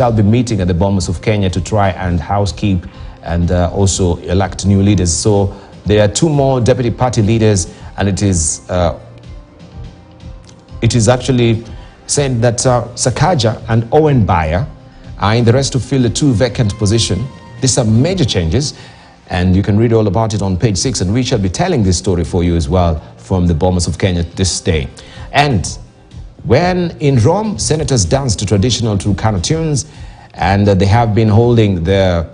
I'll be meeting at the Bomas of Kenya to try and housekeep and also elect new leaders. So there are two more deputy party leaders, and it is actually said that Sakaja and Owen Bayer are in the race to fill the two vacant positions. These are major changes, and you can read all about it on page 6, and we shall be telling this story for you as well from the Bomas of Kenya this day. And when in Rome, senators dance to traditional Turkana tunes, and they have been holding the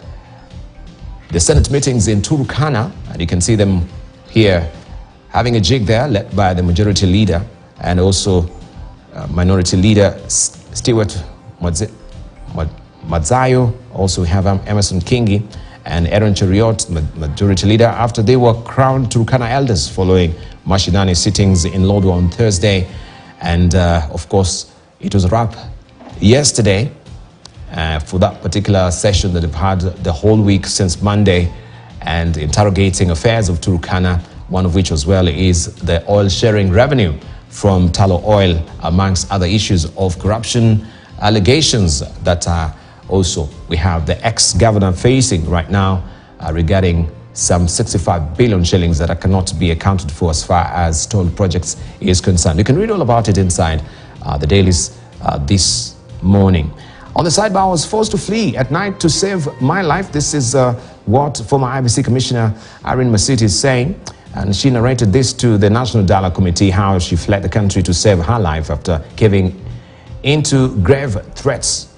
Senate meetings in Turkana, and you can see them here having a jig there, led by the majority leader and also minority leader Stewart Madzayo. Also we have Emerson Kingi and Aaron Cheriot, majority leader, after they were crowned Turkana elders following Mashinani sittings in Lodwar on Thursday. And of course, it was a wrap yesterday for that particular session that they've had the whole week since Monday, and interrogating affairs of Turkana, one of which as well is the oil sharing revenue from tallow oil, amongst other issues of corruption allegations that also we have the ex-governor facing right now regarding some 65 billion shillings that cannot be accounted for as far as toll projects is concerned. You can read all about it inside the dailies this morning. On the sidebar, I was forced to flee at night to save my life. This is what former IBC Commissioner Irene Masiti is saying. And she narrated this to the National Dialogue Committee, how she fled the country to save her life after giving into grave threats.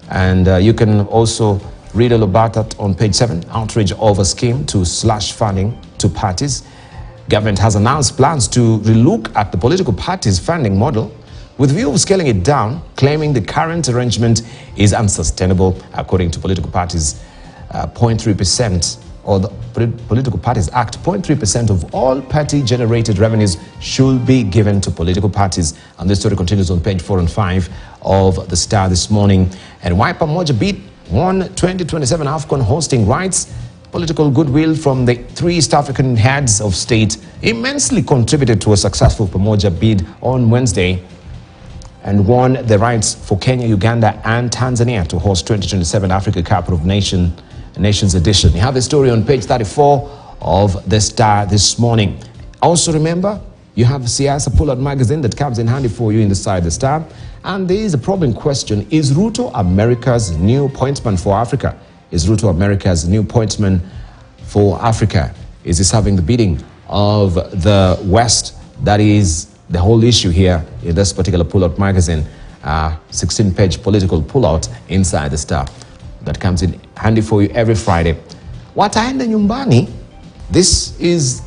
And you can also read all about that on page 7. Outrage over scheme to slash funding to parties. Government has announced plans to relook at the political parties' funding model with view of scaling it down, claiming the current arrangement is unsustainable. According to political parties, 0.3%, or the Political Parties Act, 0.3% of all party-generated revenues should be given to political parties. And this story continues on page 4 and 5 of the Star this morning. And why Pamoja bid won 2027 AFCON hosting rights. Political goodwill from the 3 East African heads of state immensely contributed to a successful Pamoja bid on Wednesday, and won the rights for Kenya, Uganda, and Tanzania to host 2027 Africa Cup of Nations edition. You have the story on page 34 of the Star this morning. Also remember, you have Siasa Pull-Out magazine that comes in handy for you inside the Star. And there is a problem question: is Ruto America's new appointment for Africa? Is Ruto America's new appointment for Africa? Is this having the bidding of the West? That is the whole issue here in this particular Pull-Out magazine, 16-page political pull-out inside the Star that comes in handy for you every Friday. Wataenda nyumbani. This is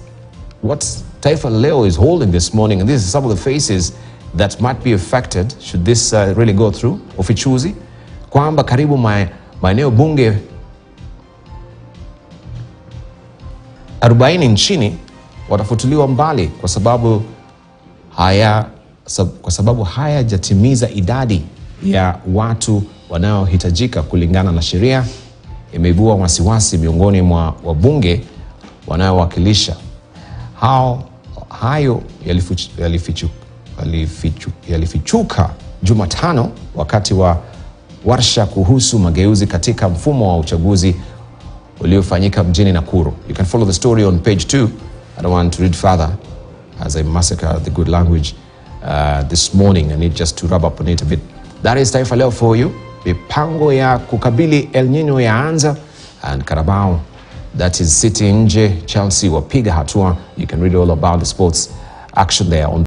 what Taifa Leo is holding this morning, and this is some of the faces that might be affected should this really go through. Ufichuzi kwamba karibu maeneo bunge 40 nchini watafutiliwa mbali kwa sababu hayajatimiza idadi ya watu wanaohitajika kulingana na sheria. Imeibua wasiwasi miongoni mwa wabunge wanaowakilisha. Hayo yalifichuka Jumatano wakati wa warsha kuhusu mageuzi katika mfumo wa uchaguzi uliofanyika mjini Nakuru. You can follow the story on page 2. I don't want to read further as I massacre the good language this morning. I need just to rub up on it a bit. That is Taifa Leo for you. Mipango ya kukabili El Nino yaanza, and Carabao that is sitting nje, Chelsea wapiga hatua. You can read all about the sports action there on